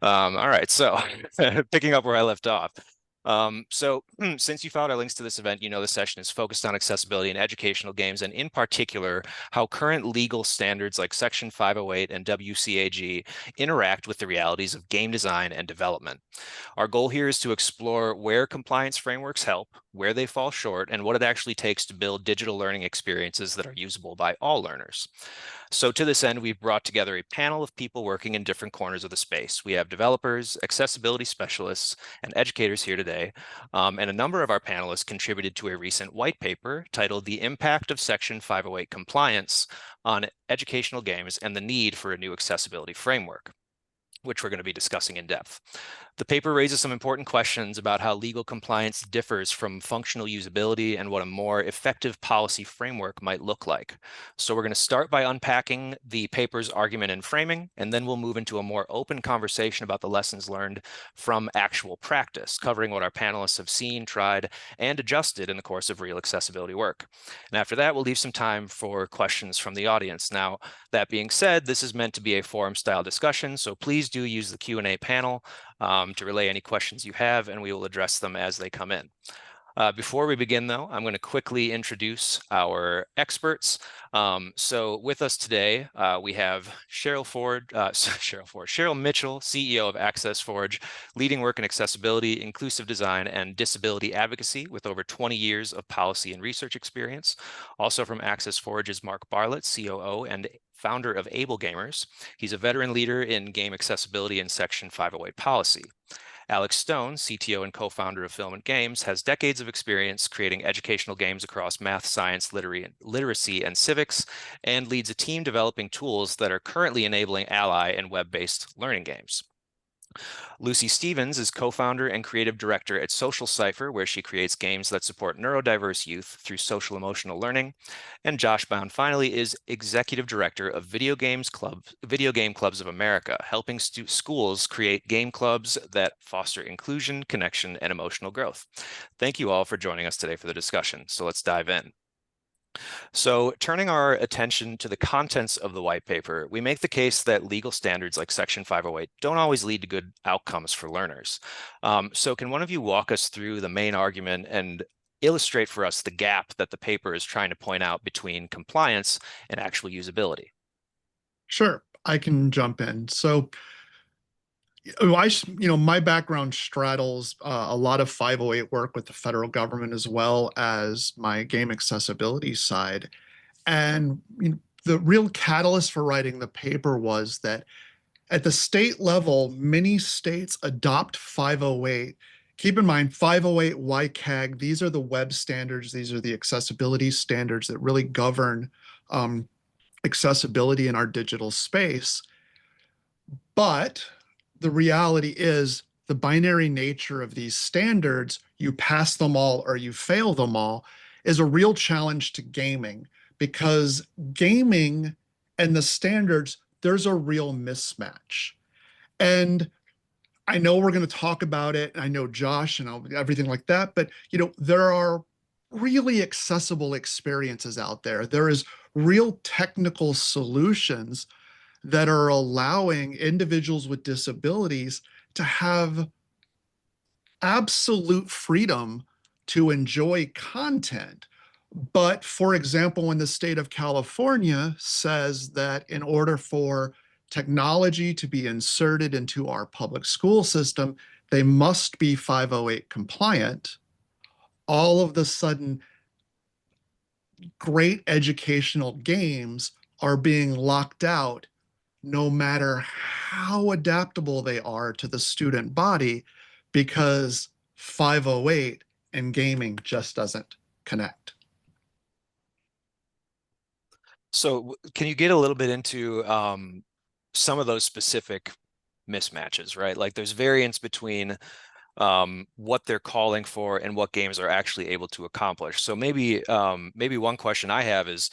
All right, so picking up where I left off. Since you followed our links to this event, you know the session is focused on accessibility in educational games, and in particular, how current legal standards like Section 508 and WCAG interact with the realities of game design and development. Our goal here is to explore where compliance frameworks help, where they fall short, and what it actually takes to build digital learning experiences that are usable by all learners. So to this end, we've brought together a panel of people working in different corners of the space. We have developers, accessibility specialists, and educators here today. And a number of our panelists contributed to a recent white paper titled "The Impact of Section 508 Compliance on Educational Games and the Need for a New Accessibility Framework," which we're going to be discussing in depth. The paper raises some important questions about how legal compliance differs from functional usability and what a more effective policy framework might look like. So we're going to start by unpacking the paper's argument and framing, and then we'll move into a more open conversation about the lessons learned from actual practice, covering what our panelists have seen, tried, and adjusted in the course of real accessibility work. And after that, we'll leave some time for questions from the audience. Now, that being said, this is meant to be a forum-style discussion, so please do use the Q&A panel to relay any questions you have, and we will address them as they come in. Before we begin, though, I'm going to quickly introduce our experts. So with us today, we have Cheryl Mitchell, CEO of Access Forge, leading work in accessibility, inclusive design, and disability advocacy with over 20 years of policy and research experience. Also from Access Forge is Mark Bartlett, COO and founder of Able Gamers. He's a veteran leader in game accessibility and Section 508 policy. Alex Stone, CTO and co-founder of Filament Games, has decades of experience creating educational games across math, science, literacy, and civics, and leads a team developing tools that are currently enabling Ally and web-based learning games. Lucy Stevens is co-founder and creative director at Social Cipher, where she creates games that support neurodiverse youth through social emotional learning. And Josh Bound, finally, is executive director of Video Game Clubs of America, helping schools create game clubs that foster inclusion, connection, and emotional growth. Thank you all for joining us today for the discussion. So let's dive in. So turning our attention to the contents of the white paper, we make the case that legal standards like Section 508 don't always lead to good outcomes for learners. So can one of you walk us through the main argument and illustrate for us the gap that the paper is trying to point out between compliance and actual usability? Sure, I can jump in. So, my background straddles a lot of 508 work with the federal government as well as my game accessibility side. And the real catalyst for writing the paper was that at the state level, many states adopt 508. Keep in mind, 508 WCAG, these are the web standards, these are the accessibility standards that really govern accessibility in our digital space. But the reality is the binary nature of these standards, you pass them all or you fail them all, is a real challenge to gaming, because gaming and the standards, there's a real mismatch. And I know we're going to talk about it, and I know Josh and everything like that, but there are really accessible experiences out there. There is real technical solutions that are allowing individuals with disabilities to have absolute freedom to enjoy content. But for example, when the state of California says that in order for technology to be inserted into our public school system, they must be 508 compliant, all of the sudden, great educational games are being locked out no matter how adaptable they are to the student body, because 508 and gaming just doesn't connect. So can you get a little bit into some of those specific mismatches, right? Like there's variance between what they're calling for and what games are actually able to accomplish. So maybe one question I have is,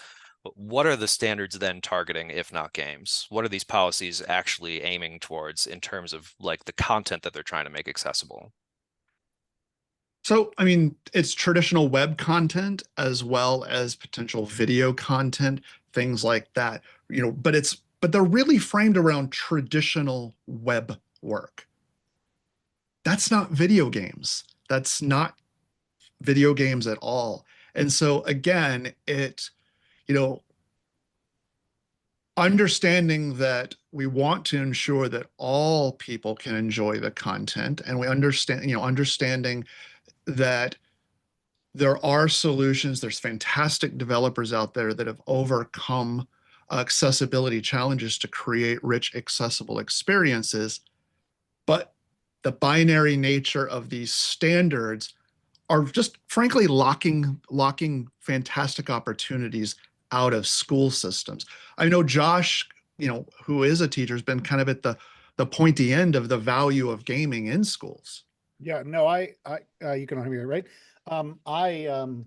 what are the standards then targeting, if not games? What are these policies actually aiming towards in terms of like the content that they're trying to make accessible? So, I mean, it's traditional web content as well as potential video content, things like that, but they're really framed around traditional web work. That's not video games. That's not video games at all. And so again, you know, understanding that we want to ensure that all people can enjoy the content, and we understand, understanding that there are solutions, there's fantastic developers out there that have overcome accessibility challenges to create rich, accessible experiences. But the binary nature of these standards are just frankly locking fantastic opportunities out of school systems. I know Josh, who is a teacher, has been kind of at the pointy end of the value of gaming in schools. Yeah, no, you can hear me, right? Um, I, um,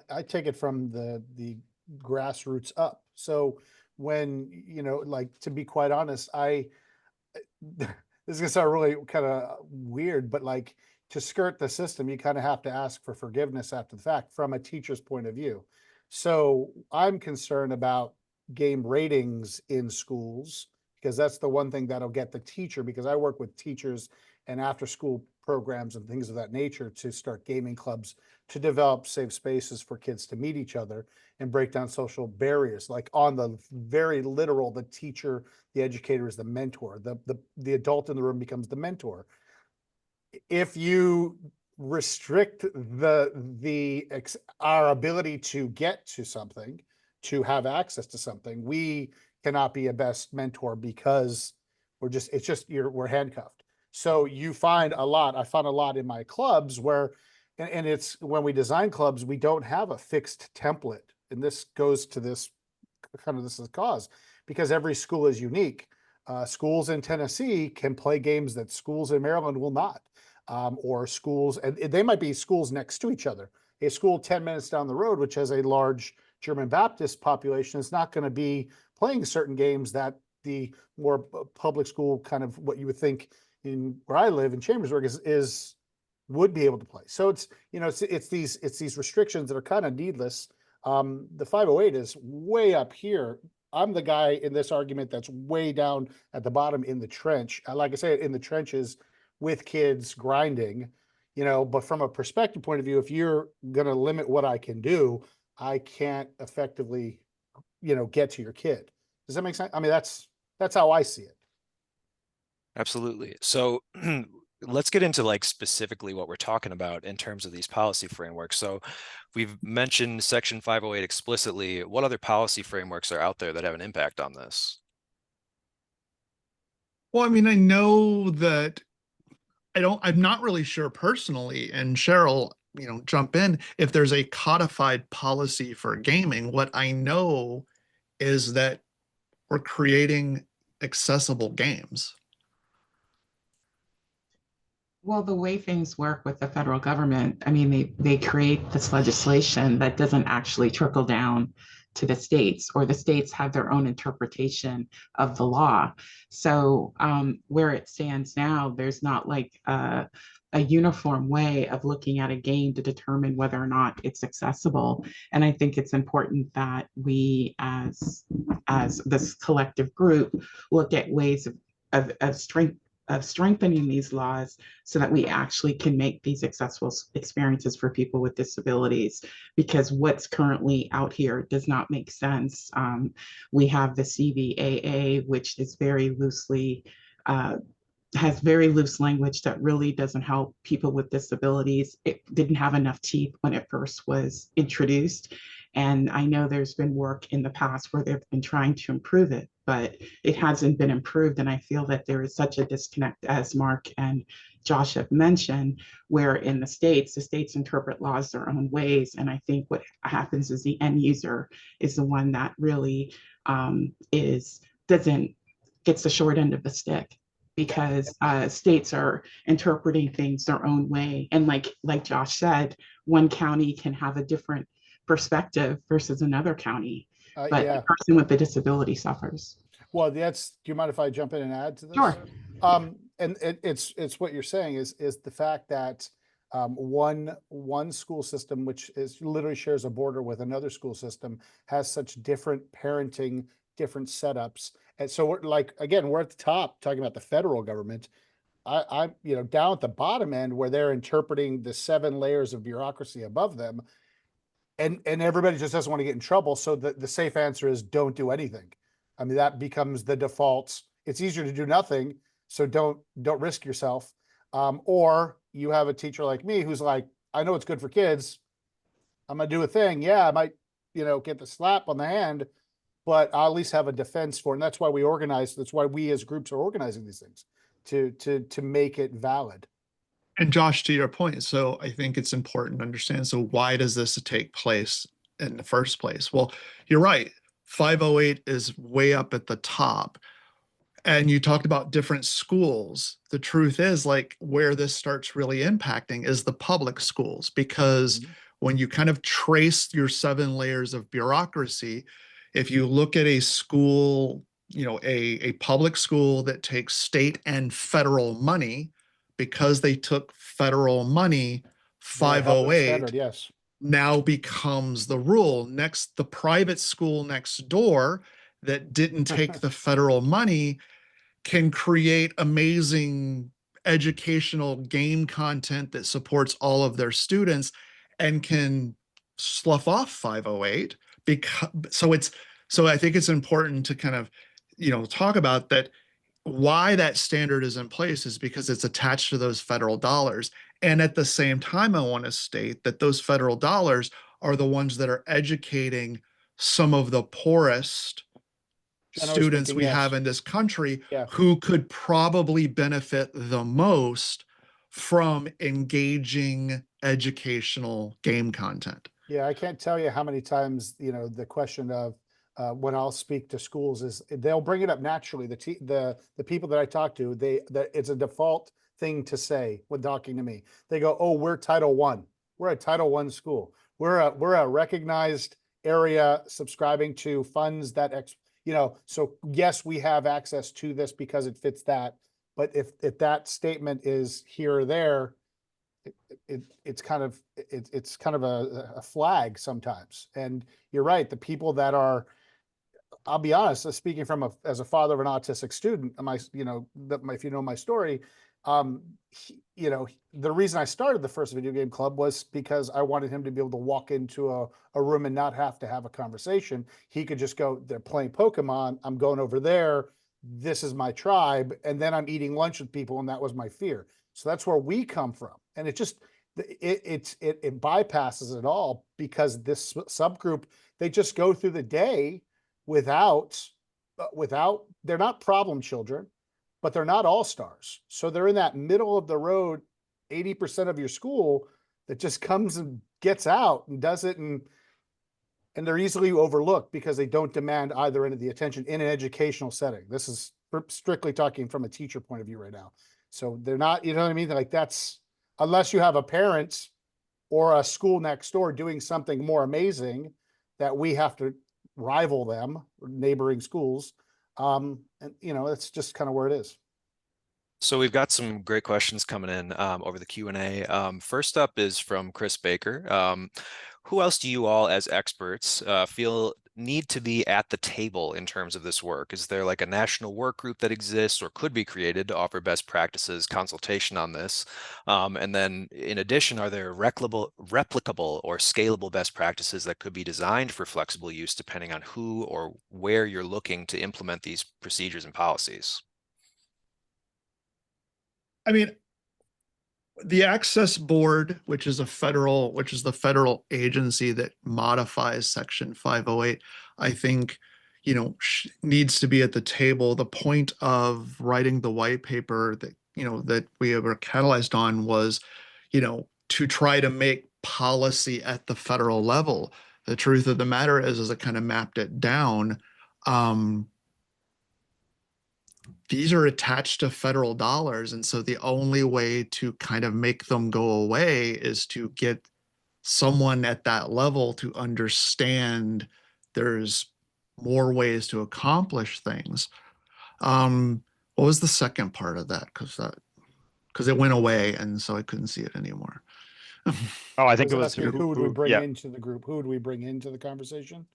I take it from the grassroots up. So when, like, to be quite honest, this is gonna sound really kind of weird, but like, to skirt the system, you kind of have to ask for forgiveness after the fact from a teacher's point of view. So I'm concerned about game ratings in schools because that's the one thing that'll get the teacher, because I work with teachers and after school programs and things of that nature to start gaming clubs to develop safe spaces for kids to meet each other and break down social barriers. Like on the very literal, the teacher, the educator is the mentor. The adult in the room becomes the mentor. If you restrict our ability to get to something, to have access to something, we cannot be a best mentor because we're handcuffed. So you find a lot, I found a lot in my clubs where, and it's when we design clubs, we don't have a fixed template. And this goes to this is a cause because every school is unique. Schools in Tennessee can play games that schools in Maryland will not. Or schools, and they might be schools next to each other. A school 10 minutes down the road, which has a large German Baptist population, is not going to be playing certain games that the more public school, kind of what you would think in where I live in Chambersburg, is would be able to play. So it's these restrictions that are kind of needless. The 508 is way up here. I'm the guy in this argument that's way down at the bottom in the trench. Like I say, in the trenches with kids grinding, but from a perspective point of view, if you're going to limit what I can do, I can't effectively, get to your kid. Does that make sense? I mean, that's how I see it. Absolutely. So let's get into like specifically what we're talking about in terms of these policy frameworks. So we've mentioned Section 508 explicitly. What other policy frameworks are out there that have an impact on this? Well, I mean, I know that I'm not really sure personally, and Cheryl, jump in if there's a codified policy for gaming. What I know is that we're creating accessible games. Well, the way things work with the federal government, I mean, they create this legislation that doesn't actually trickle down to the states, or the states have their own interpretation of the law. So where it stands now, there's not like a uniform way of looking at a game to determine whether or not it's accessible. And I think it's important that we, as this collective group, look at ways of strengthening these laws so that we actually can make these accessible experiences for people with disabilities, because what's currently out here does not make sense. We have the CVAA, which is very loosely has very loose language that really doesn't help people with disabilities. It didn't have enough teeth when it first was introduced. And I know there's been work in the past where they've been trying to improve it, but it hasn't been improved. And I feel that there is such a disconnect, as Mark and Josh have mentioned, where in the states interpret laws their own ways. And I think what happens is the end user is the one that really gets the short end of the stick, because states are interpreting things their own way. And like Josh said, one county can have a different perspective versus another county, but Yeah. the person with the disability suffers. Well, do you mind if I jump in and add to this? Sure. And it's what you're saying is the fact that one school system, which is literally shares a border with another school system, has such different parenting, different setups, And so we're like, again, we're at the top talking about the federal government. I'm, you know, down at the bottom end where they're interpreting the 7 layers of bureaucracy above them. And everybody just doesn't want to get in trouble. So the safe answer is don't do anything. I mean, that becomes the default. It's easier to do nothing. So don't risk yourself. Or you have a teacher like me who's like, I know it's good for kids. I'm gonna do a thing. Yeah, I might, you know, get the slap on the hand, but I'll at least have a defense for it. And that's why we organize. That's why we as groups are organizing these things to make it valid. And Josh, to your point, so I think it's important to understand. So why does this take place in the first place? Well, you're right. 508 is way up at the top. And you talked about different schools. The truth is, like, where this starts really impacting is the public schools, because when you kind of trace your 7 layers of bureaucracy, if you look at a school, you know, a public school that takes state and federal money, because they took federal money, Very helping 508 standard, yes. now becomes the rule. Next, the private school next door that didn't take the federal money can create amazing educational game content that supports all of their students and can slough off 508. Because so I think it's important to kind of, you know, talk about that. Why that standard is in place is because it's attached to those federal dollars. And at the same time, I want to state that those federal dollars are the ones that are educating some of the poorest Generally students speaking, we yes. have in this country Yeah. who could probably benefit the most from engaging educational game content. Yeah, I can't tell you how many times, you know, the question of when I'll speak to schools is they'll bring it up naturally. The people that I talk to, it's a default thing to say when talking to me. They go, "Oh, we're Title One. We're a Title One school. We're a recognized area subscribing to funds that you know, so yes, we have access to this because it fits that. But if that statement is here or there, it's kind of a flag sometimes. And you're right, the people that are, I'll be honest, speaking from as a father of an autistic student, you know, if you know my story, you know, the reason I started the first video game club was because I wanted him to be able to walk into a room and not have to have a conversation. He could just go, they're playing Pokemon, I'm going over there, this is my tribe, and then I'm eating lunch with people, and that was my fear. So that's where we come from. And it just, it bypasses it all, because this subgroup, they just go through the day without, they're not problem children, but they're not all stars. So they're in that middle of the road, 80% of your school that just comes and gets out and does it. And they're easily overlooked because they don't demand either end of the attention in an educational setting. This is strictly talking from a teacher point of view right now. So they're not, you know what I mean? Like, that's, unless you have a parent or a school next door doing something more amazing that we have to rival them, neighboring schools. And you know, it's just kind of where it is. So we've got some great questions coming in over the Q&A. First up is from Chris Baker. Who else do you all as experts feel need to be at the table in terms of this work? Is there like a national work group that exists or could be created to offer best practices consultation on this? And then in addition, are there replicable or scalable best practices that could be designed for flexible use depending on who or where you're looking to implement these procedures and policies? I mean, the Access Board, which is the federal agency that modifies Section 508, I think, you know, needs to be at the table. The point of writing the white paper that, you know, that we were catalyzed on was, you know, to try to make policy at the federal level. The truth of the matter is it kind of mapped it down. These are attached to federal dollars. And so the only way to kind of make them go away is to get someone at that level to understand there's more ways to accomplish things. What was the second part of that? Because it went away, and so I couldn't see it anymore. Oh, I think Was it was asking who would we bring yeah. into the group? Who would we bring into the conversation?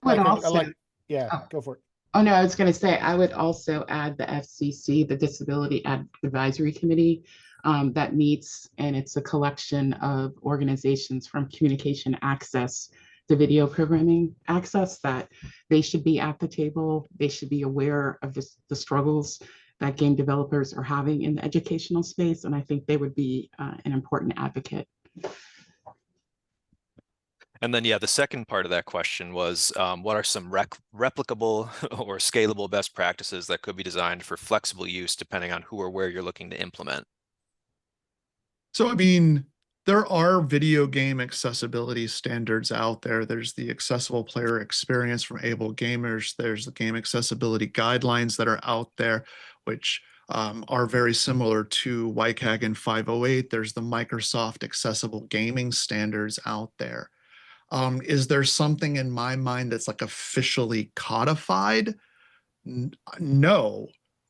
Would Like, also, yeah, oh. go for it. Oh, no, I was going to say, I would also add the FCC, the Disability Advisory Committee, that meets, and it's a collection of organizations from communication access to video programming access, that they should be at the table. They should be aware of the struggles that game developers are having in the educational space. And I think they would be an important advocate. And then, yeah, the second part of that question was, what are some replicable or scalable best practices that could be designed for flexible use depending on who or where you're looking to implement? So, I mean, there are video game accessibility standards out there. There's the accessible player experience from Able Gamers. There's the game accessibility guidelines that are out there, which are very similar to WCAG and 508. There's the Microsoft accessible gaming standards out there. Is there something in my mind that's like officially codified? No.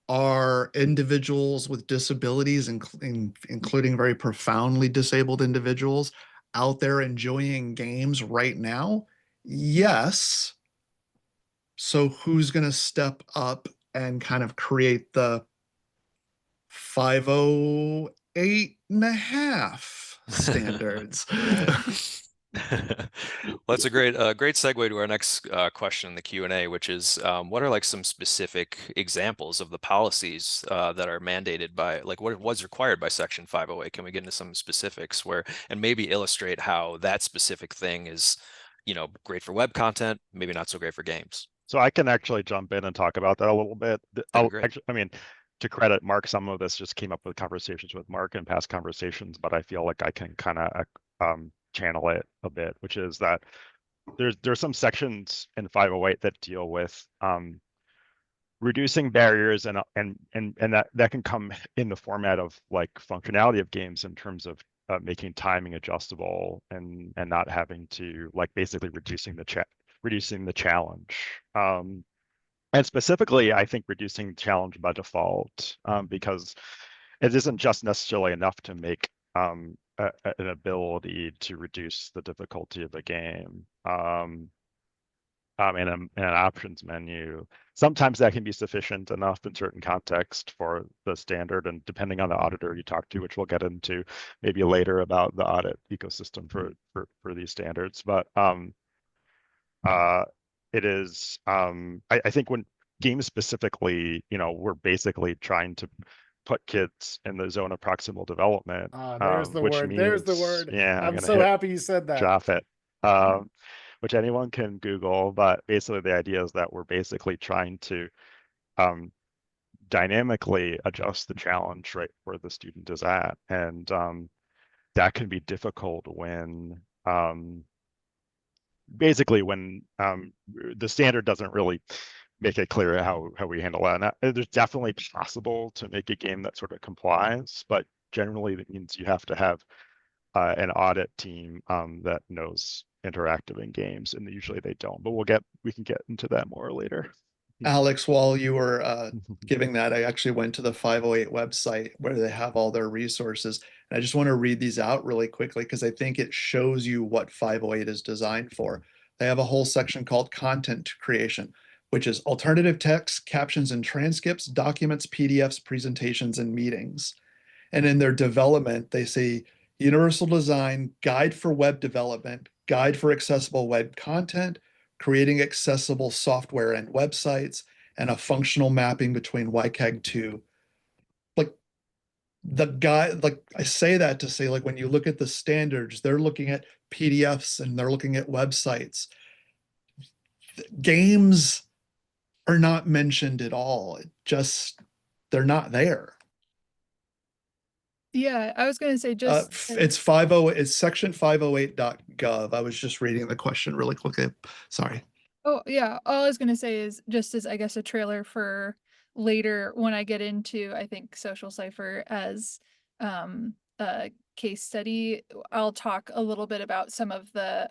Are individuals with disabilities, including very profoundly disabled individuals, out there enjoying games right now? Yes. So who's going to step up and kind of create the 508.5 standards? Well, that's a great segue to our next question in the Q&A, which is, what are like some specific examples of the policies that are mandated by, like, what was required by Section 508? Can we get into some specifics where, and maybe illustrate how that specific thing is, great for web content, maybe not so great for games? So I can actually jump in and talk about that a little bit. I mean, to credit Mark, some of this just came up with conversations with Mark and past conversations, but I feel like I can kind of channel it a bit, which is that there's some sections in 508 that deal with reducing barriers, and that can come in the format of like functionality of games in terms of making timing adjustable and not having to, like, basically reducing the challenge. And specifically, I think reducing the challenge by default, because it isn't just necessarily enough to make an ability to reduce the difficulty of the game in an options menu. Sometimes that can be sufficient enough in certain context for the standard, and depending on the auditor you talk to, which we'll get into maybe later about the audit ecosystem for these standards. But it is, I think when games specifically, we're basically trying to put kids in the zone of proximal development. There's the which word. means, There's the word. Yeah, I'm so happy you said that. Drop it. Which anyone can Google, but basically the idea is that we're basically trying to dynamically adjust the challenge right where the student is at. And that can be difficult when basically when the standard doesn't really make it clear how we handle that. And there's definitely possible to make a game that sort of complies, but generally that means you have to have an audit team that knows interactive in games, and usually they don't. But we can get into that more later. Alex, while you were giving that, I actually went to the 508 website where they have all their resources. And I just want to read these out really quickly because I think it shows you what 508 is designed for. They have a whole section called content creation, which is alternative text, captions and transcripts, documents, PDFs, presentations, and meetings. And in their development, they say universal design, guide for web development, guide for accessible web content, creating accessible software and websites, and a functional mapping between WCAG 2. Like I say that to say, like, when you look at the standards, they're looking at PDFs and they're looking at websites. Games are not mentioned at all. They're not there. Yeah, I was going to say just it's section 508.gov. I was just reading the question really quickly. Sorry. Oh, yeah. All I was going to say is just as, I guess, a trailer for later when I get into, I think, Social Cipher as a case study, I'll talk a little bit about some of the,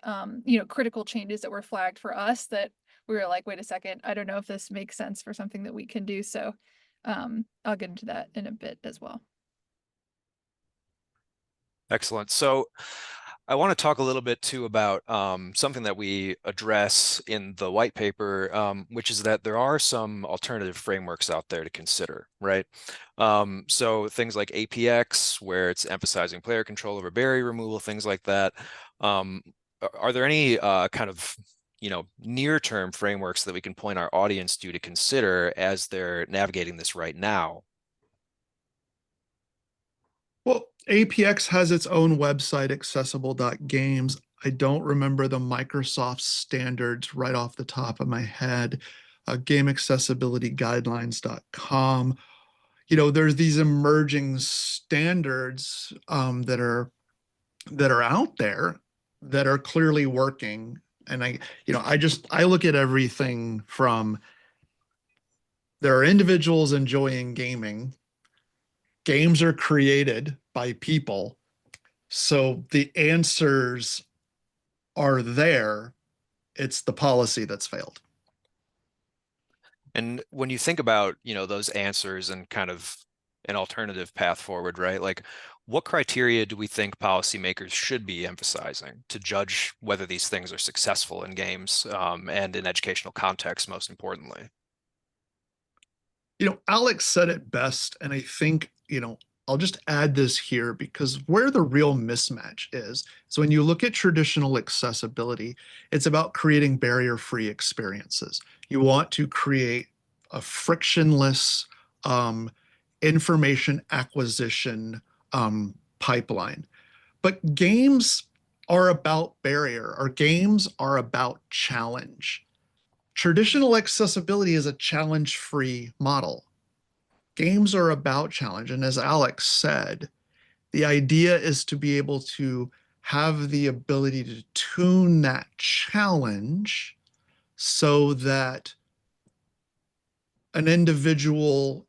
critical changes that were flagged for us that we were like, wait a second, I don't know if this makes sense for something that we can do. So I'll get into that in a bit as well. Excellent. So I want to talk a little bit too about something that we address in the white paper, which is that there are some alternative frameworks out there to consider, right? So things like APX, where it's emphasizing player control over barrier removal, things like that. Are there any kind of near-term frameworks that we can point our audience to consider as they're navigating this right now? Well, APX has its own website, accessible.games. I don't remember the Microsoft standards right off the top of my head. GameAccessibilityGuidelines.com. There's these emerging standards that are out there that are clearly working. And I look at everything from there are individuals enjoying gaming. Games are created by people. So the answers are there. It's the policy that's failed. And when you think about, those answers and kind of an alternative path forward, right? Like, what criteria do we think policymakers should be emphasizing to judge whether these things are successful in games and in educational context, most importantly? Alex said it best, and I think, I'll just add this here because where the real mismatch is when you look at traditional accessibility, it's about creating barrier-free experiences. You want to create a frictionless information acquisition pipeline. But games are about barrier, or games are about challenge. Traditional accessibility is a challenge-free model. Games are about challenge. And as Alex said, the idea is to be able to have the ability to tune that challenge so that an individual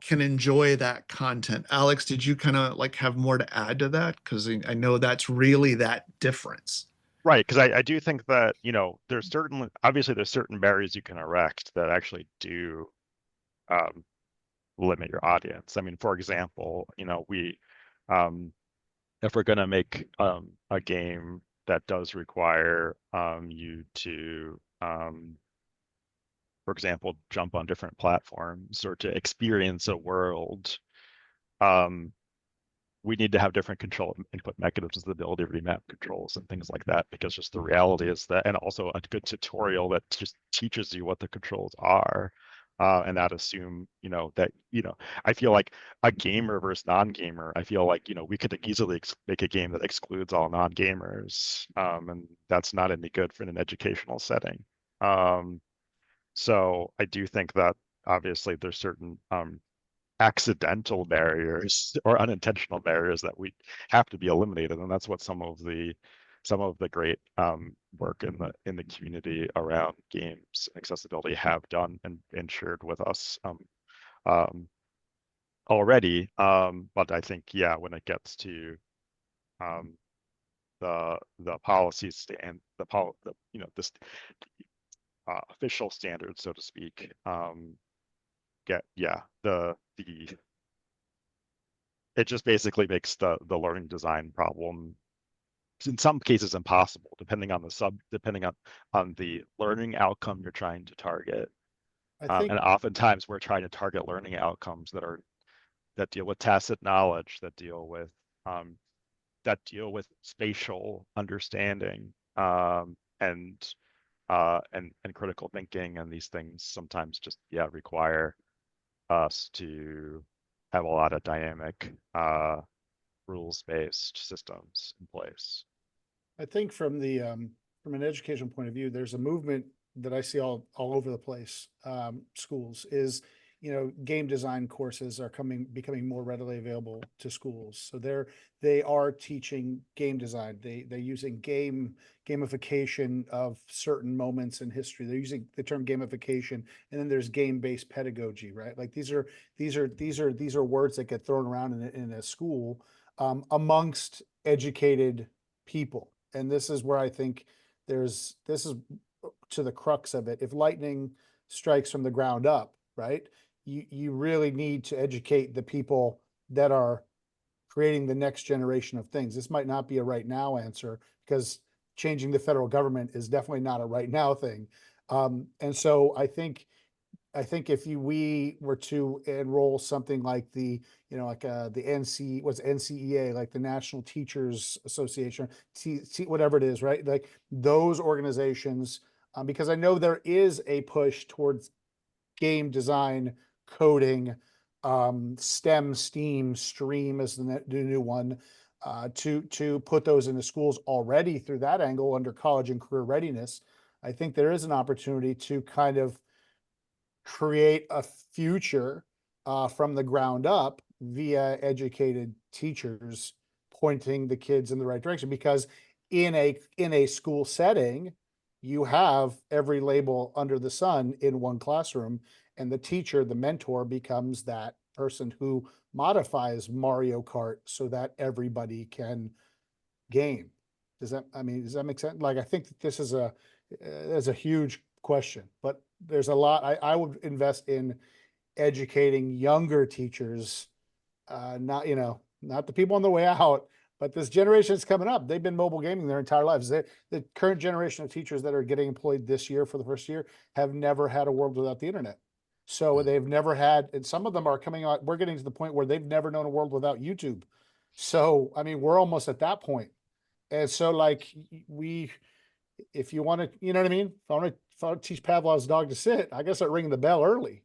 can enjoy that content. Alex, did you kind of have more to add to that? Because I know that's really that difference. Right, because I do think that, there's certain barriers you can erect that actually do limit your audience. I mean, for example, if we're going to make a game that does require you to, for example, jump on different platforms or to experience a world, we need to have different control input mechanisms, the ability to remap controls and things like that, because just the reality is that, and also a good tutorial that just teaches you what the controls are. And that assume, I feel like a gamer versus non-gamer, I feel like, we could easily make a game that excludes all non-gamers. And that's not any good for an educational setting. So I do think that obviously there's certain accidental barriers or unintentional barriers that we have to be eliminated, and that's what some of the great work in the community around games accessibility have done and shared with us already. But I think, yeah, when it gets to the policies and this official standards, so to speak, it just basically makes the learning design problem in some cases impossible, depending on the learning outcome you're trying to target. And oftentimes we're trying to target learning outcomes that deal with tacit knowledge, that deal with spatial understanding, and critical thinking, and these things sometimes just require us to have a lot of dynamic rules-based systems in place. I think from an education point of view, there's a movement that I see all over the place. Schools is, game design courses are becoming more readily available to schools. So they are teaching game design. They're using gamification of certain moments in history. They're using the term gamification, and then there's game-based pedagogy, right? Like these are words that get thrown around in a school amongst educated people. And this is where I think this is to the crux of it. If lightning strikes from the ground up, right, you really need to educate the people that are creating the next generation of things. This might not be a right now answer, because changing the federal government is definitely not a right now thing. And so I think if we were to enroll something like the, like the NCEA, like the National Teachers Association, whatever it is, right? Like those organizations, because I know there is a push towards game design, coding, STEM, STEAM, STREAM is the new one, to put those into schools already through that angle under college and career readiness. I think there is an opportunity to kind of create a future from the ground up via educated teachers pointing the kids in the right direction, because in a school setting, you have every label under the sun in one classroom, and the teacher, the mentor, becomes that person who modifies Mario Kart so that everybody can game. Does that make sense? Like, I think that this is a huge question, but there's a lot. I would invest in educating younger teachers, not the people on the way out, but this generation is coming up. They've been mobile gaming their entire lives. The current generation of teachers that are getting employed this year for the first year have never had a world without the internet. So they've never had, and some of them are coming out. We're getting to the point where they've never known a world without YouTube. So, we're almost at that point. And so, like, if you want to, you know what I mean? If I want to teach Pavlov's dog to sit, I guess I ring the bell early.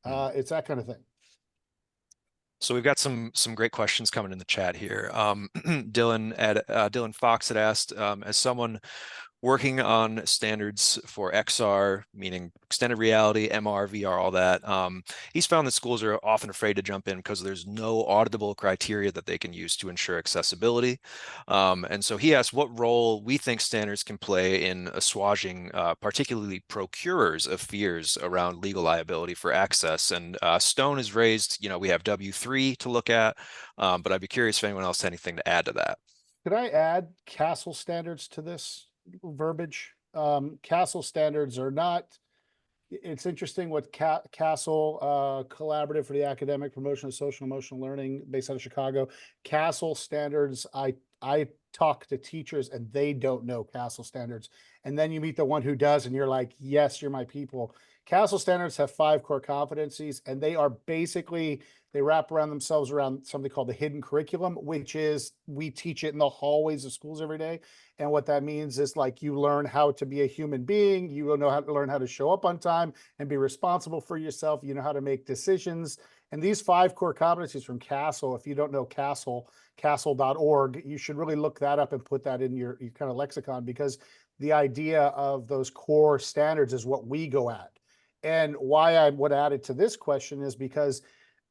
It's that kind of thing. So we've got some great questions coming in the chat here. Dylan Fox had asked, as someone working on standards for XR, meaning extended reality, MR, VR, all that, he's found that schools are often afraid to jump in because there's no auditable criteria that they can use to ensure accessibility. And so he asked what role we think standards can play in assuaging particularly procurers of fears around legal liability for access. And Stone has raised, we have W3 to look at, but I'd be curious if anyone else has anything to add to that. Could I add CASEL standards to this verbiage? CASEL standards are not, it's interesting what CASEL, Collaborative for the Academic Promotion of Social and Emotional Learning, based out of Chicago. CASEL standards, I talk to teachers and they don't know CASEL standards. And then you meet the one who does and you're like, yes, you're my people. CASEL standards have 5 core competencies, and they are basically, they wrap around themselves around something called the hidden curriculum, which is we teach it in the hallways of schools every day. And what that means is, like, you learn how to be a human being, you will know how to learn how to show up on time and be responsible for yourself, you know how to make decisions. And these 5 core competencies from CASEL, if you don't know CASEL, casel.org, you should really look that up and put that in your kind of lexicon, because the idea of those core standards is what we go at. And why I would add it to this question is because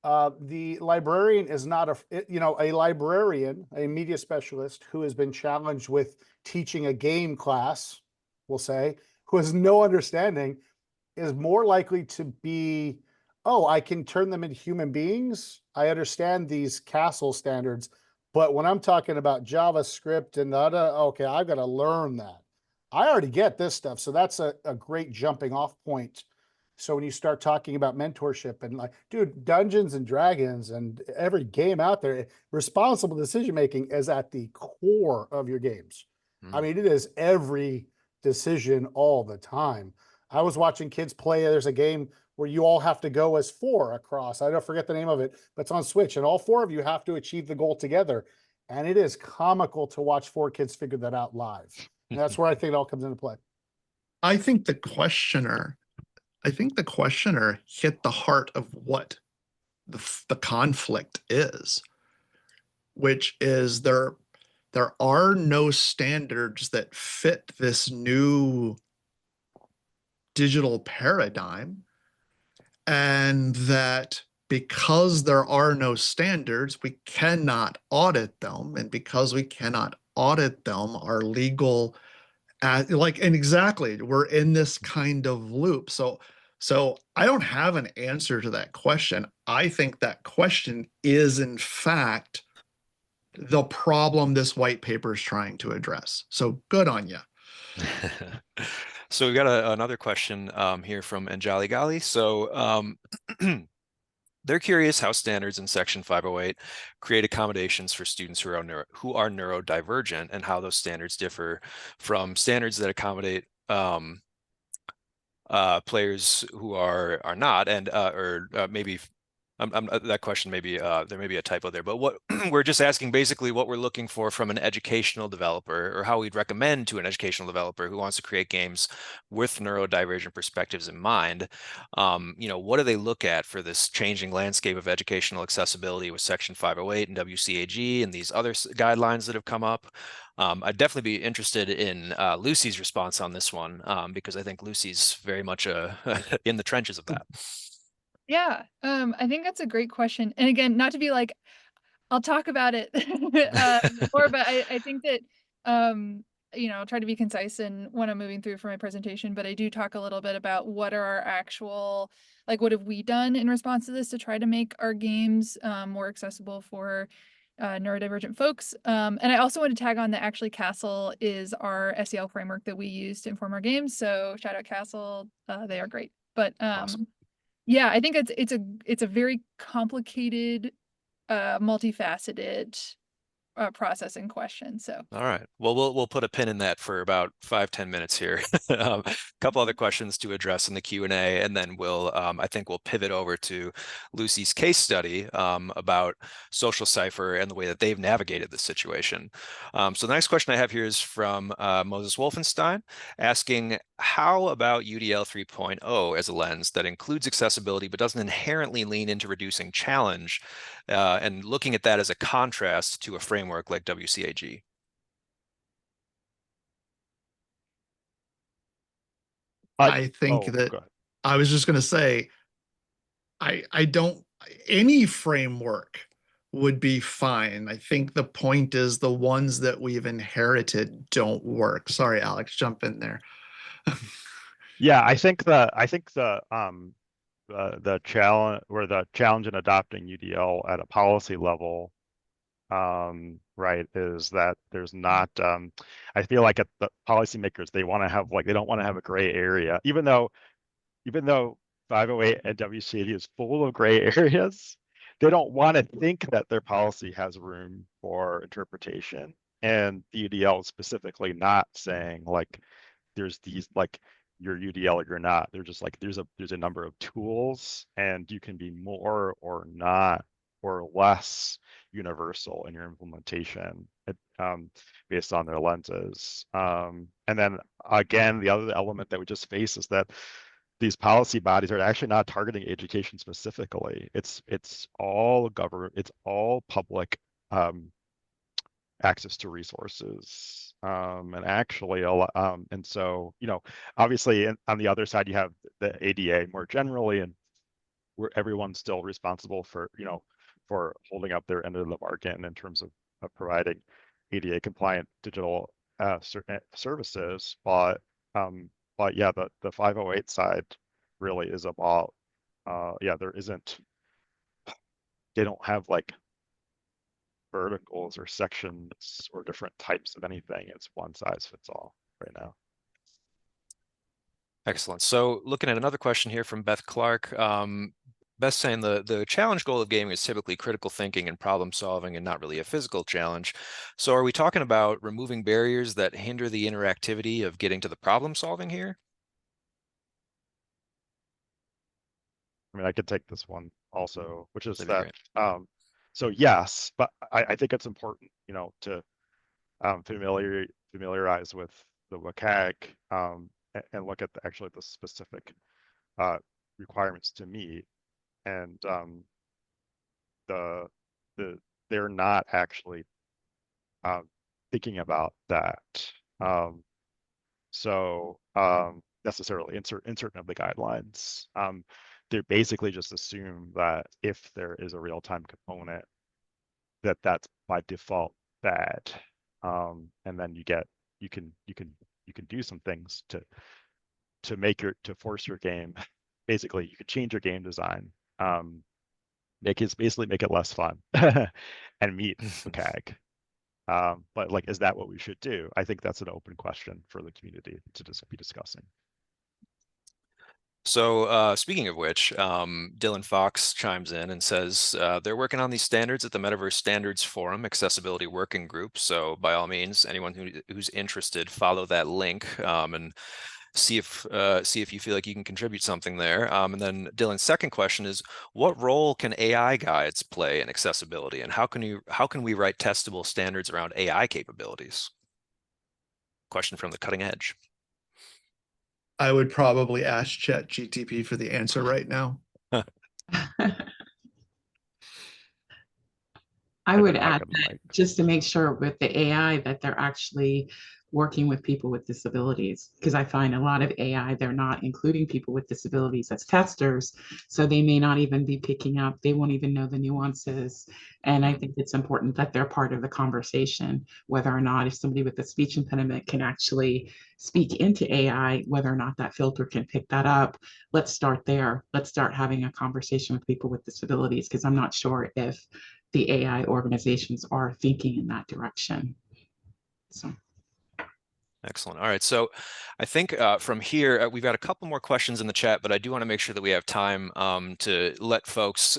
the librarian is not a librarian, a media specialist who has been challenged with teaching a game class, we'll say, who has no understanding, is more likely to be, oh, I can turn them into human beings. I understand these CASEL standards, but when I'm talking about JavaScript and okay, I've got to learn that. I already get this stuff. So that's a great jumping off point. So when you start talking about mentorship and, like, dude, Dungeons and Dragons and every game out there, responsible decision-making is at the core of your games. It is every decision all the time. I was watching kids play. There's a game where you all have to go as 4 across. I don't forget the name of it, but it's on Switch, and all 4 of you have to achieve the goal together. And it is comical to watch 4 kids figure that out live. And that's where I think it all comes into play. I think the questioner hit the heart of what the conflict is, which is there are no standards that fit this new digital paradigm, and that because there are no standards, we cannot audit them, and because we cannot audit them, our legal and exactly, we're in this kind of loop. So I don't have an answer to that question. I think that question is, in fact, the problem this white paper is trying to address. So good on you. So we got another question here from Anjali Gali. So They're curious how standards in Section 508 create accommodations for students who are neurodivergent, and how those standards differ from standards that accommodate players who are not, and maybe that question maybe there may be a typo there, but what we're just asking basically what we're looking for from an educational developer, or how we'd recommend to an educational developer who wants to create games with neurodivergent perspectives in mind. What do they look at for this changing landscape of educational accessibility with Section 508 and WCAG and these other guidelines that have come up? I'd definitely be interested in Lucy's response on this one, because I think Lucy's very much in the trenches of that. Yeah, I think that's a great question. And again, not to be like, I'll talk about it more, but I think that, I'll try to be concise in when I'm moving through for my presentation, but I do talk a little bit about what are our actual, like, what have we done in response to this to try to make our games more accessible for neurodivergent folks. And I also want to tag on that actually Castle is our SEL framework that we use to inform our games. So shout out Castle, they are great. But Awesome. yeah, I think it's a very complicated, multifaceted process in question. So All right. Well, we'll put a pin in that for about 5-10 minutes here. A couple other questions to address in the Q&A, and then I think we'll pivot over to Lucy's case study about Social Cipher and the way that they've navigated the situation. So the next question I have here is from Moses Wolfenstein, asking, how about UDL 3.0 as a lens that includes accessibility but doesn't inherently lean into reducing challenge, and looking at that as a contrast to a framework like WCAG? I think that I was just going to say, I don't, any framework would be fine. I think the point is the ones that we've inherited don't work. Sorry, Alex, jump in there. Yeah, I think the challenge in adopting UDL at a policy level, right, is that there's not, I feel like at the policymakers, they want to have they don't want to have a gray area, even though 508 and WCAG is full of gray areas. They don't want to think that their policy has room for interpretation. And the UDL is specifically not saying there's these you're UDL or you're not. They're just there's a number of tools, and you can be more or not or less universal in your implementation based on their lenses. And then again, the other element that we just face is that these policy bodies are actually not targeting education specifically. It's all government, it's all public access to resources. And actually, and so, obviously on the other side, you have the ADA more generally, and where everyone's still responsible for, for holding up their end of the bargain in terms of providing ADA compliant digital services. But yeah, the 508 side really is about, they don't have verticals or sections or different types of anything. It's one size fits all right now. Excellent. So looking at another question here from Beth Clark, Beth saying the challenge goal of gaming is typically critical thinking and problem solving and not really a physical challenge. So are we talking about removing barriers that hinder the interactivity of getting to the problem solving here? I mean, I could take this one also, which is that, so yes, but I think it's important, to familiarize with the WCAG and look at actually the specific requirements to meet. And they're not actually thinking about that. So necessarily in certain of the guidelines, they basically just assume that if there is a real-time component, that's by default bad. And then you can do some things to force your game. Basically, you could change your game design, make it less fun and meet WCAG. But is that what we should do? I think that's an open question for the community to just be discussing. So speaking of which, Dylan Fox chimes in and says they're working on these standards at the Metaverse Standards Forum Accessibility Working Group. So by all means, anyone who's interested, follow that link and see if you feel like you can contribute something there. And then Dylan's second question is, what role can AI guides play in accessibility, and how can we write testable standards around AI capabilities? Question from the cutting edge. I would probably ask ChatGPT for the answer right now. I would add that just to make sure with the AI that they're actually working with people with disabilities, because I find a lot of AI, they're not including people with disabilities as testers, so they may not even be picking up, they won't even know the nuances. And I think it's important that they're part of the conversation, whether or not if somebody with a speech impediment can actually speak into AI, whether or not that filter can pick that up. Let's start there. Let's start having a conversation with people with disabilities, because I'm not sure if the AI organizations are thinking in that direction. So. Excellent. All right. So I think from here, we've got a couple more questions in the chat, but I do want to make sure that we have time to let folks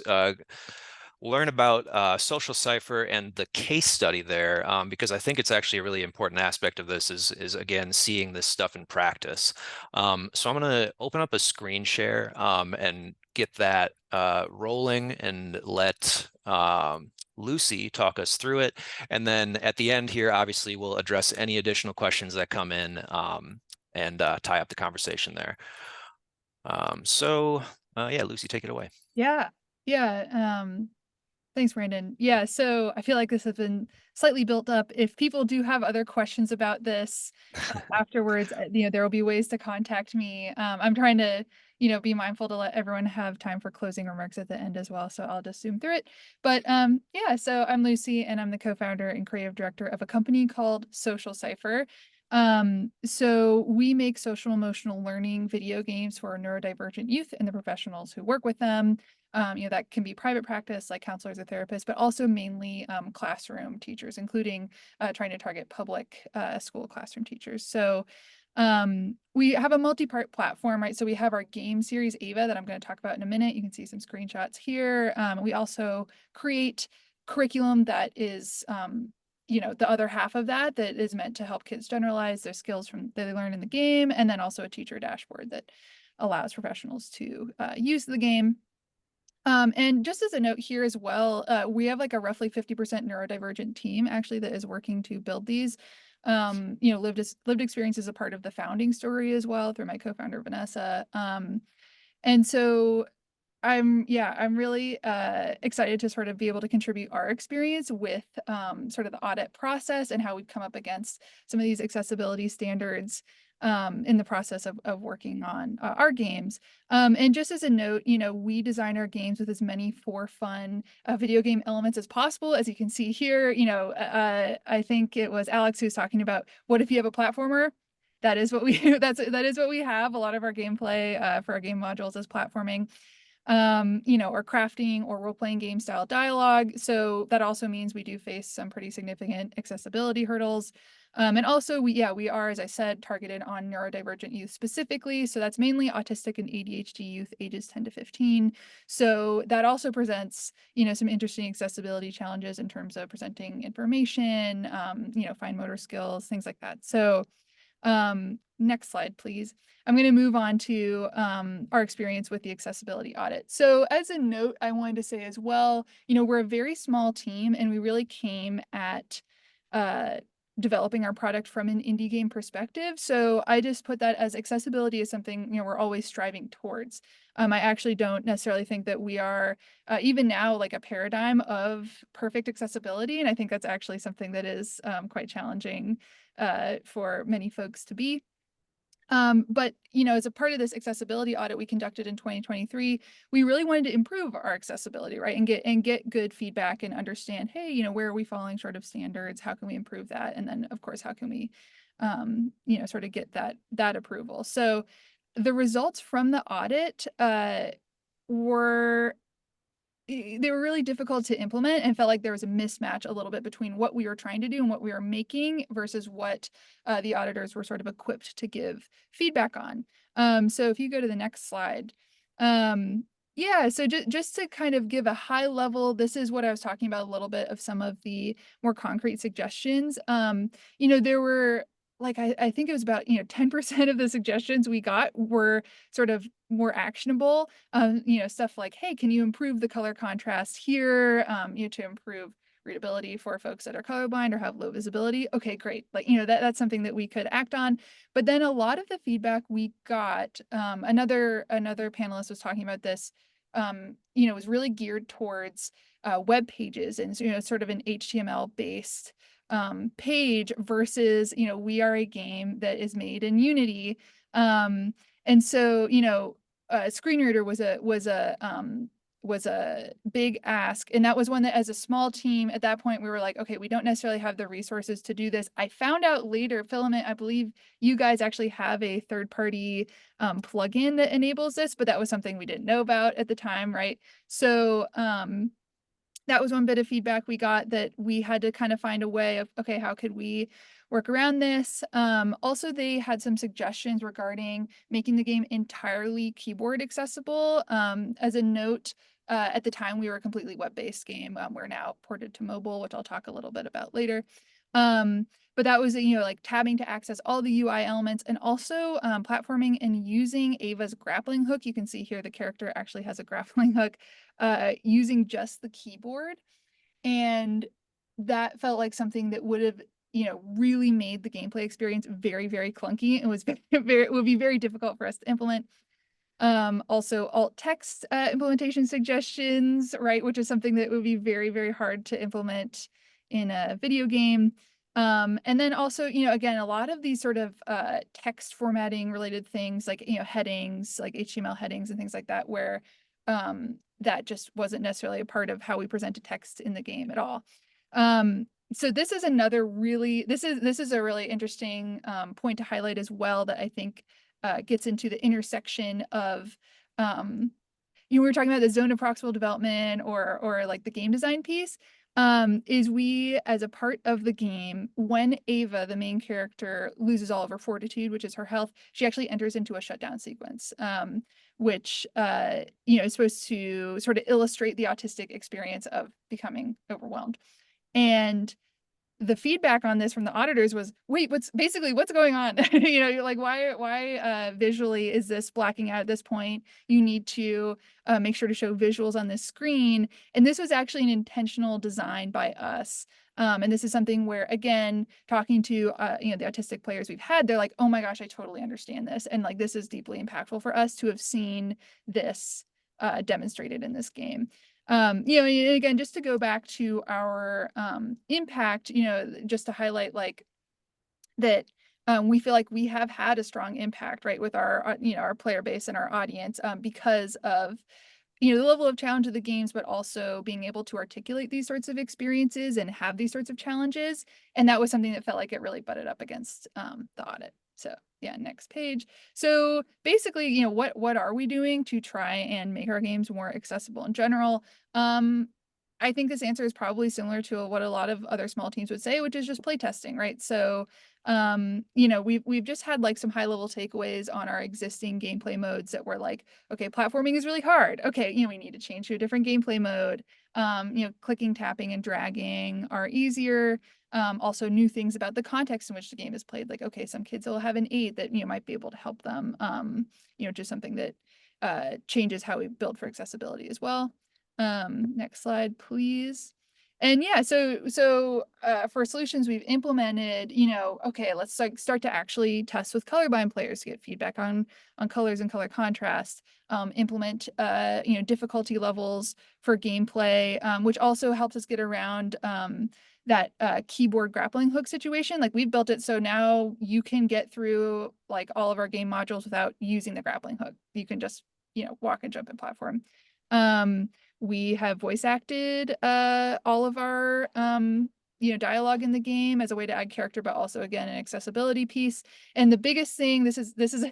learn about Social Cipher and the case study there, because I think it's actually a really important aspect of this is again, seeing this stuff in practice. So I'm going to open up a screen share and get that rolling and let Lucy talk us through it. And then at the end here, obviously, we'll address any additional questions that come in and tie up the conversation there. Yeah, Lucy, take it away. Yeah. Thanks, Brandon. Yeah, so I feel like this has been slightly built up. If people do have other questions about this afterwards, there will be ways to contact me. I'm trying to, be mindful to let everyone have time for closing remarks at the end as well. So I'll just zoom through it. But yeah, so I'm Lucy, and I'm the co-founder and creative director of a company called Social Cipher. So we make social emotional learning video games for neurodivergent youth and the professionals who work with them. That can be private practice like counselors or therapists, but also mainly classroom teachers, including trying to target public school classroom teachers. So we have a multi-part platform, right? So we have our game series, Ava, that I'm going to talk about in a minute. You can see some screenshots here. We also create curriculum that is the other half of that is meant to help kids generalize their skills that they learn in the game, and then also a teacher dashboard that allows professionals to use the game. And just as a note here as well, we have like a roughly 50% neurodivergent team actually that is working to build these. Lived experience is a part of the founding story as well through my co-founder Vanessa. And so I'm really excited to sort of be able to contribute our experience with sort of the audit process and how we've come up against some of these accessibility standards in the process of working on our games. And just as a note, we design our games with as many for fun video game elements as possible. As you can see here, I think it was Alex who was talking about, what if you have a platformer? That is what we that is what we have. A lot of our gameplay for our game modules is platforming. Or crafting or role-playing game style dialogue. So that also means we do face some pretty significant accessibility hurdles. And also we are, as I said, targeted on neurodivergent youth specifically. So that's mainly autistic and ADHD youth ages 10 to 15. So that also presents, some interesting accessibility challenges in terms of presenting information, fine motor skills, things like that. So next slide, please. I'm going to move on to our experience with the accessibility audit. So as a note, I wanted to say as well, we're a very small team, and we really came at developing our product from an indie game perspective. So I just put that as accessibility is something, we're always striving towards. I actually don't necessarily think that we are even now like a paradigm of perfect accessibility. And I think that's actually something that is quite challenging for many folks to be. But as a part of this accessibility audit we conducted in 2023, we really wanted to improve our accessibility, right? And get good feedback and understand, hey, where are we falling short of standards? How can we improve that? And then of course, how can we, sort of get that approval? So the results from the audit were they were really difficult to implement, and felt like there was a mismatch a little bit between what we were trying to do and what we were making versus what the auditors were sort of equipped to give feedback on. So if you go to the next slide, yeah, so just to kind of give a high level, this is what I was talking about a little bit of some of the more concrete suggestions. There were like I think it was about 10% of the suggestions we got were sort of more actionable. Stuff like, hey, can you improve the color contrast here? To improve readability for folks that are colorblind or have low visibility. Okay, great. Like, that's something that we could act on. But then a lot of the feedback we got, another panelist was talking about this, was really geared towards web pages and, sort of an HTML based page versus, we are a game that is made in Unity. And so, screen reader was a big ask. And that was one that, as a small team at that point, we were like, okay, we don't necessarily have the resources to do this. I found out later, Filament, I believe you guys actually have a third-party plugin that enables this, but that was something we didn't know about at the time, right? So that was one bit of feedback we got, that we had to kind of find a way of, okay, how could we work around this? Also, they had some suggestions regarding making the game entirely keyboard accessible. As a note, at the time, we were a completely web-based game. We're now ported to mobile, which I'll talk a little bit about later. But that was, like tabbing to access all the UI elements, and also platforming and using Ava's grappling hook. You can see here the character actually has a grappling hook, using just the keyboard. And that felt like something that would have, really made the gameplay experience very, very clunky. It was it would be very difficult for us to implement. Also alt text implementation suggestions, right, which is something that would be very, very hard to implement in a video game. And then also, again, a lot of these sort of text formatting related things, like, headings, like HTML headings and things like that, where that just wasn't necessarily a part of how we presented text in the game at all. So this is another really, this is a really interesting point to highlight as well, that I think gets into the intersection of, we were talking about the zone of proximal development or like the game design piece. Is we, as a part of the game, when Ava, the main character, loses all of her fortitude, which is her health, she actually enters into a shutdown sequence, which is supposed to sort of illustrate the autistic experience of becoming overwhelmed. And the feedback on this from the auditors was, wait, what's going on? Like, why visually is this blacking out at this point? You need to make sure to show visuals on this screen. And this was actually an intentional design by us. And this is something where, again, talking to the autistic players we've had, they're like, oh my gosh, I totally understand this. And like, this is deeply impactful for us to have seen this demonstrated in this game. Again, just to go back to our impact, just to highlight like that, we feel like we have had a strong impact, right, with our our player base and our audience, because of the level of challenge of the games, but also being able to articulate these sorts of experiences and have these sorts of challenges. And that was something that felt like it really butted up against the audit. So yeah, next page. So basically, what are we doing to try and make our games more accessible in general? I think this answer is probably similar to what a lot of other small teams would say, which is just playtesting, right? So, we've just had like some high level takeaways on our existing gameplay modes that were like, okay, platforming is really hard. Okay, we need to change to a different gameplay mode. Clicking, tapping, and dragging are easier. Also new things about the context in which the game is played. Like, okay, some kids will have an aid that, might be able to help them. Just something that changes how we build for accessibility as well. Next slide, please. And yeah, so for solutions we've implemented, okay, let's like start to actually test with colorblind players to get feedback on colors and color contrast. Implement difficulty levels for gameplay, which also helps us get around that keyboard grappling hook situation. Like, we've built it so now you can get through like all of our game modules without using the grappling hook. You can just walk and jump and platform. We have voice acted all of our dialogue in the game as a way to add character, but also again an accessibility piece. And the biggest thing, this is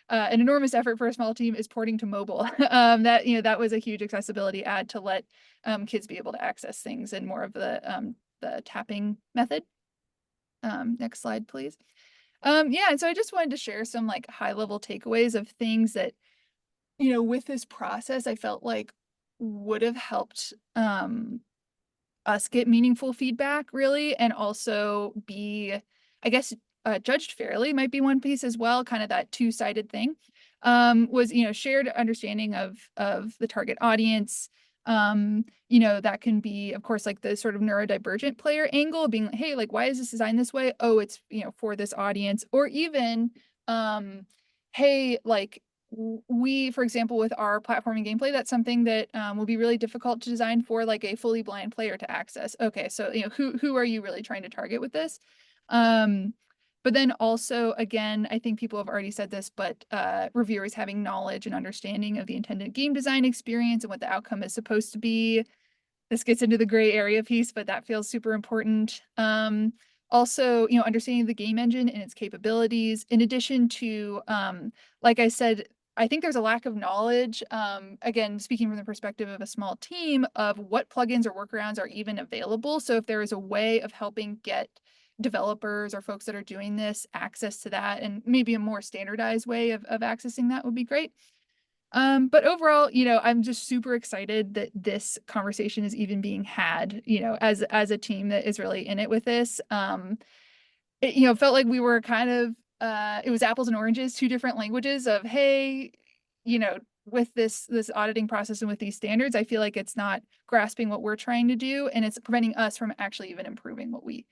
an enormous effort for a small team is porting to mobile. That was a huge accessibility add to let kids be able to access things in more of the tapping method. Next slide, please. Yeah, and so I just wanted to share some like high level takeaways of things that, with this process, I felt like would have helped us get meaningful feedback really, and also be, I guess, judged fairly might be one piece as well, kind of that two-sided thing. Was, shared understanding of the target audience. That can be, of course, like the sort of neurodivergent player angle, being like, hey, like, why is this designed this way? Oh, it's, for this audience. Or even, hey, like, we, for example, with our platforming gameplay, that's something that will be really difficult to design for like a fully blind player to access. Okay, so who are you really trying to target with this? But then also, again, I think people have already said this, but reviewers having knowledge and understanding of the intended game design experience and what the outcome is supposed to be. This gets into the gray area piece, but that feels super important. Also, understanding the game engine and its capabilities, in addition to, like I said, I think there's a lack of knowledge, again, speaking from the perspective of a small team, of what plugins or workarounds are even available. So if there is a way of helping get developers or folks that are doing this access to that, and maybe a more standardized way of accessing that would be great. But overall, I'm just super excited that this conversation is even being had, as a team that is really in it with this. It felt like we were kind of, it was apples and oranges, two different languages of, hey, with this auditing process and with these standards, I feel like it's not grasping what we're trying to do, and it's preventing us from actually even improving what we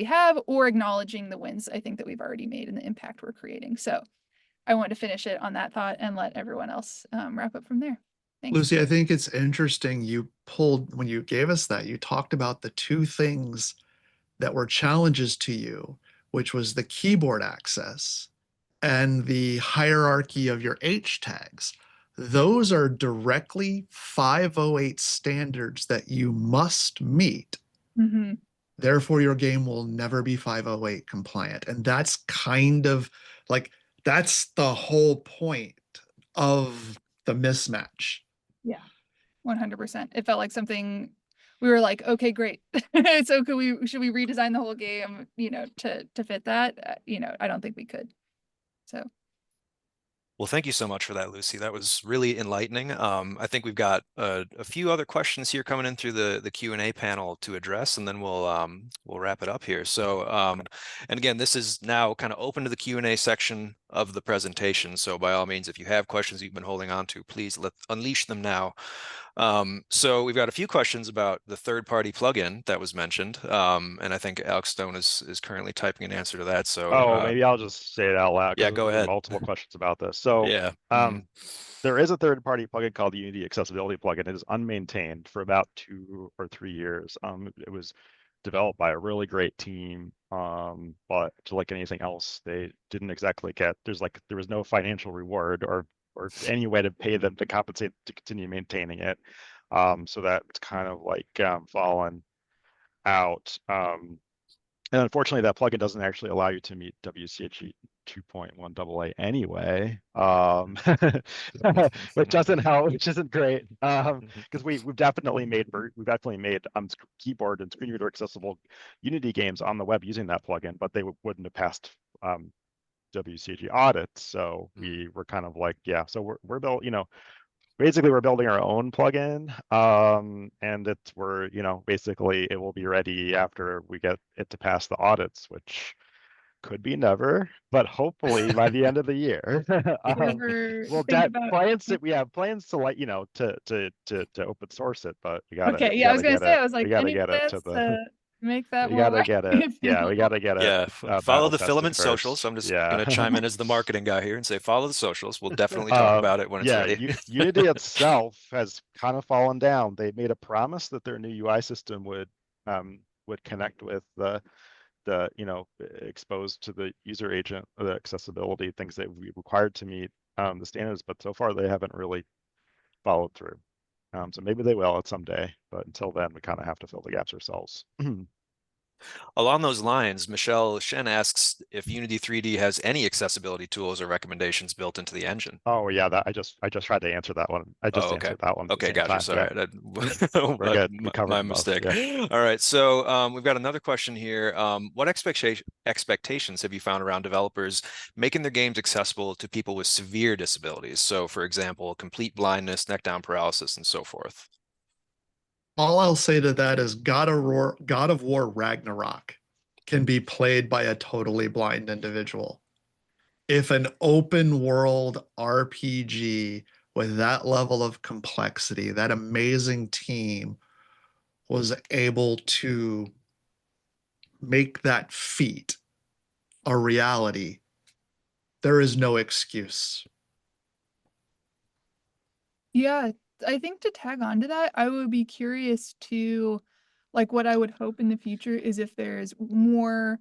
have, or acknowledging the wins I think that we've already made and the impact we're creating. So I wanted to finish it on that thought and let everyone else wrap up from there. Thanks. Lucy, I think it's interesting when you gave us that, you talked about the two things that were challenges to you, which was the keyboard access and the hierarchy of your H tags. Those are directly 508 standards that you must meet. Mm-hmm. Therefore, your game will never be 508 compliant. And that's kind of like, that's the whole point of the mismatch. Yeah, 100%. It felt like something we were like, okay, great. So should we redesign the whole game, to fit that? I don't think we could. So. Well, thank you so much for that, Lucy. That was really enlightening. I think we've got a few other questions here coming in through the Q&A panel to address, and then we'll wrap it up here. So, and again, this is now kind of open to the Q&A section of the presentation. So by all means, if you have questions you've been holding on to, please unleash them now. So we've got a few questions about the third-party plugin that was mentioned, and I think Alex Stone is currently typing an answer to that. So maybe I'll just say it out loud. Yeah, go ahead. Multiple questions about this. So yeah, there is a third-party plugin called the Unity Accessibility plugin. It is unmaintained for about 2 or 3 years. It was developed by a really great team, but like anything else, they didn't exactly get. There was no financial reward or any way to pay them to compensate to continue maintaining it. So that's kind of like fallen out. And unfortunately, that plugin doesn't actually allow you to meet WCAG 2.1 AA anyway, which doesn't help, which isn't great, because we've definitely made keyboard and screen reader accessible Unity games on the web using that plugin, but they wouldn't have passed WCAG audits. So we were kind of like, yeah. So we're built, basically we're building our own plugin, and basically it will be ready after we get it to pass the audits, which could be never, but hopefully by the end of the year. We have plans to to open source it, but we gotta. Okay, yeah, I was gonna say, I was like, we gotta any get it to the. Make that We more gotta get it. Yeah, we gotta get it. Yeah, follow the Filament socials. First. I'm just gonna chime in as the marketing guy here and say follow the socials. We'll definitely talk about it when it's ready. Unity itself has kind of fallen down. They made a promise that their new UI system would connect with the exposed to the user agent, the accessibility things that we required to meet the standards, but so far they haven't really followed through. So maybe they will at some day, but until then we kind of have to fill the gaps ourselves. Along those lines, Michelle Shen asks if Unity 3D has any accessibility tools or recommendations built into the engine. Oh yeah, that I just tried to answer that one. I just Oh, okay. answered that one at the Okay, same gotcha. time. Sorry. Yeah, we're My, good. We my, covered my most. mistake. Yeah. All right. So we've got another question here. What expectations have you found around developers making their games accessible to people with severe disabilities? So, for example, complete blindness, neck down paralysis, and so forth. All I'll say to that is God of War Ragnarok can be played by a totally blind individual. If an open world RPG with that level of complexity, that amazing team was able to make that feat a reality, there is no excuse. Yeah, I think to tag on to that, I would be curious to, like, what I would hope in the future is if there's more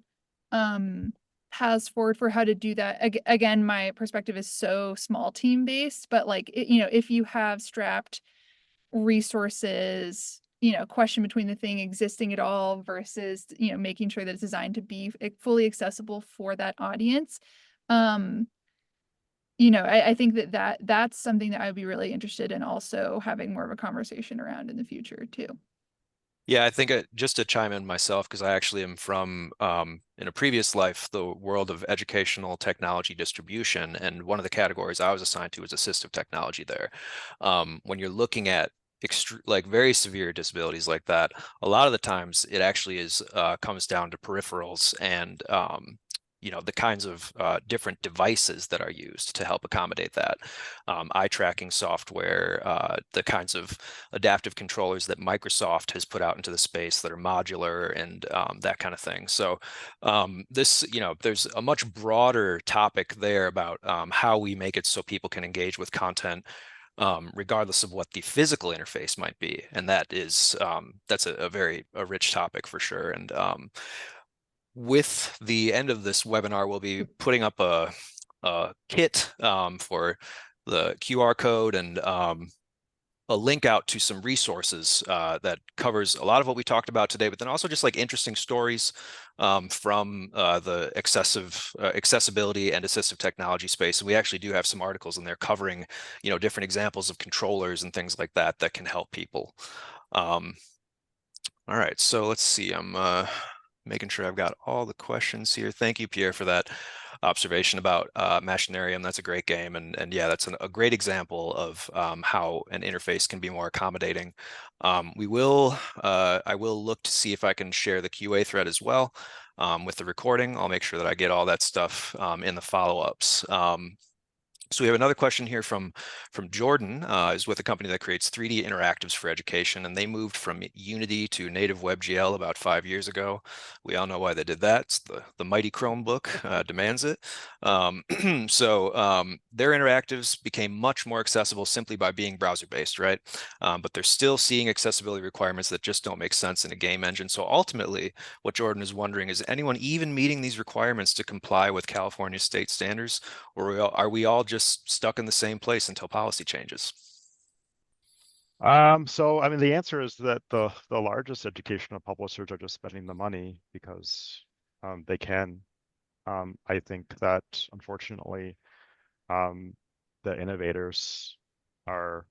paths forward for how to do that. Again, my perspective is so small team based, but like, if you have strapped resources, question between the thing existing at all versus, making sure that it's designed to be fully accessible for that audience. Um, I think that's something that I would be really interested in also having more of a conversation around in the future too. Yeah, I think just to chime in myself, because I actually am from, in a previous life, the world of educational technology distribution. And one of the categories I was assigned to was assistive technology there. When you're looking at like very severe disabilities like that, a lot of the times it actually comes down to peripherals and the kinds of different devices that are used to help accommodate that. Eye tracking software, the kinds of adaptive controllers that Microsoft has put out into the space that are modular and that kind of thing. So there's a much broader topic there about how we make it so people can engage with content regardless of what the physical interface might be. And that's a very rich topic for sure. And with the end of this webinar, we'll be putting up a kit for the QR code and a link out to some resources that covers a lot of what we talked about today, but then also just like interesting stories from the accessibility and assistive technology space. And we actually do have some articles in there covering, different examples of controllers and things like that that can help people. All right, so let's see. I'm making sure I've got all the questions here. Thank you, Pierre, for that observation about Machinarium. That's a great game, and yeah, that's a great example of how an interface can be more accommodating. I will look to see if I can share the QA thread as well with the recording. I'll make sure that I get all that stuff in the follow-ups. So we have another question here from Jordan, is with a company that creates 3D interactives for education, and they moved from Unity to native WebGL about 5 years ago. We all know why they did that. It's the mighty Chromebook demands it. So their interactives became much more accessible simply by being browser-based, right? But they're still seeing accessibility requirements that just don't make sense in a game engine. So ultimately, what Jordan is wondering is anyone even meeting these requirements to comply with California state standards, or are we all just stuck in the same place until policy changes? So I mean, the answer is that the largest educational publishers are just spending the money because they can. I think that unfortunately, the innovators are,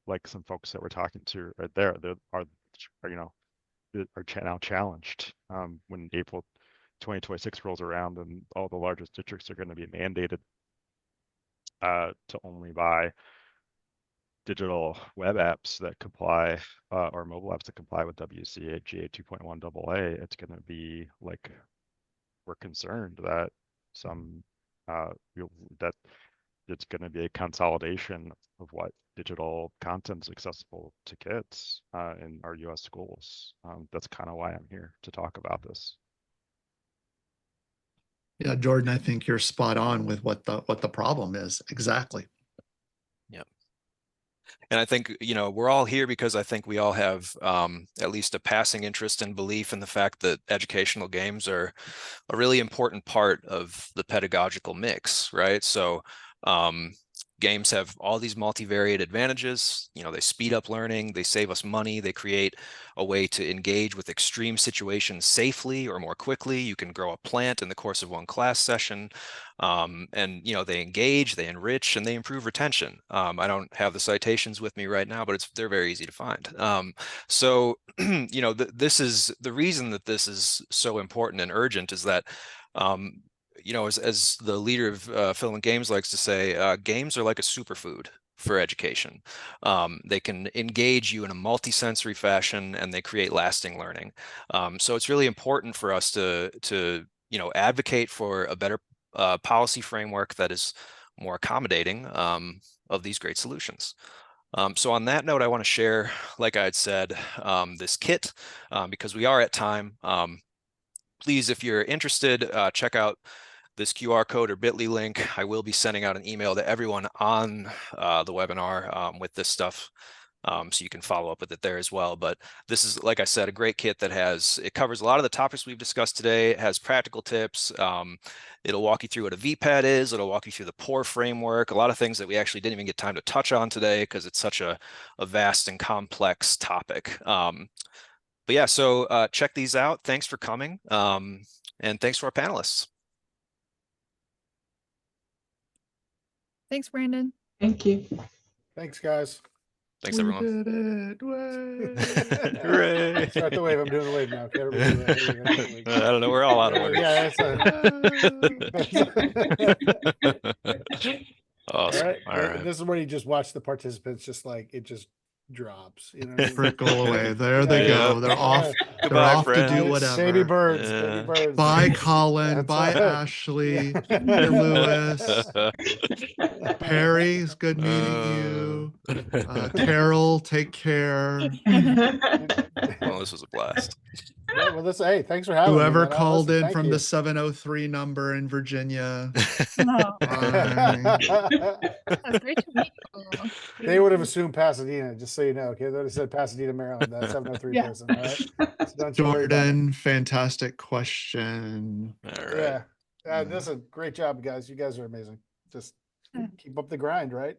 like some folks that we're talking to right there, are now challenged when April 2026 rolls around and all the largest districts are going to be mandated to only buy digital web apps that comply or mobile apps that comply with WCAG 2.1 AA. It's going to be like we're concerned that that it's going to be a consolidation of what digital content is accessible to kids in our U.S. schools. That's kind of why I'm here to talk about this. Yeah, Jordan, I think you're spot on with what the problem is. Exactly. Yeah. And I think, we're all here because I think we all have at least a passing interest and belief in the fact that educational games are a really important part of the pedagogical mix, right? So games have all these multivariate advantages. You know, they speed up learning, they save us money, they create a way to engage with extreme situations safely or more quickly. You can grow a plant in the course of one class session. And, you know, they engage, they enrich, and they improve retention. I don't have the citations with me right now, but they're very easy to find. So, you know, this is the reason that this is so important and urgent is that, you know, as the leader of Filament Games likes to say, games are like a superfood for education. They can engage you in a multisensory fashion, and they create lasting learning. So it's really important for us to you know, advocate for a better policy framework that is more accommodating of these great solutions. So on that note, I want to share, like I had said, this kit because we are at time. Please, if you're interested, check out this QR code or bit.ly link. I will be sending out an email to everyone on the webinar with this stuff. So you can follow up with it there as well. But this is, like I said, a great kit that it covers a lot of the topics we've discussed today. It has practical tips. It'll walk you through what a VPAT is. It'll walk you through the POR framework, a lot of things that we actually didn't even get time to touch on today because it's such a vast and complex topic. But yeah, so check these out. Thanks for coming. And thanks to our panelists. Thanks, Brandon. Thank you. Thanks, guys. Thanks, everyone. Did it. Way. Hooray. Start the wave. I'm doing the wave now. Okay, everybody do it. Here we go. I don't know. We're all out of order. Yeah, that's Awesome. All right. This is where you just watch the participants just like it just drops. You know what I mean? Trickle away. There they Yeah. go. They're off. They're Goodbye, off to do friends. whatever. Baby birds. Yeah. Baby birds. Bye, Colin. That's Bye, right. Ashley. Bye, Lewis. Perry, it's good meeting you. Carol, take care. Well, this was a blast. Yeah, well, hey, thanks for having me. Whoever man. called Listen, in thank from you. the 703 number in Virginia. Oh, Bye. great to meet you. They would have assumed Pasadena, just so you know. Okay, they would have said Pasadena, Maryland. That 703 Yeah. person. All right. So don't you worry about it. Jordan, fantastic question. All right. Yeah. Yeah. This is a great job, guys. You guys are amazing. Just keep up the grind, right?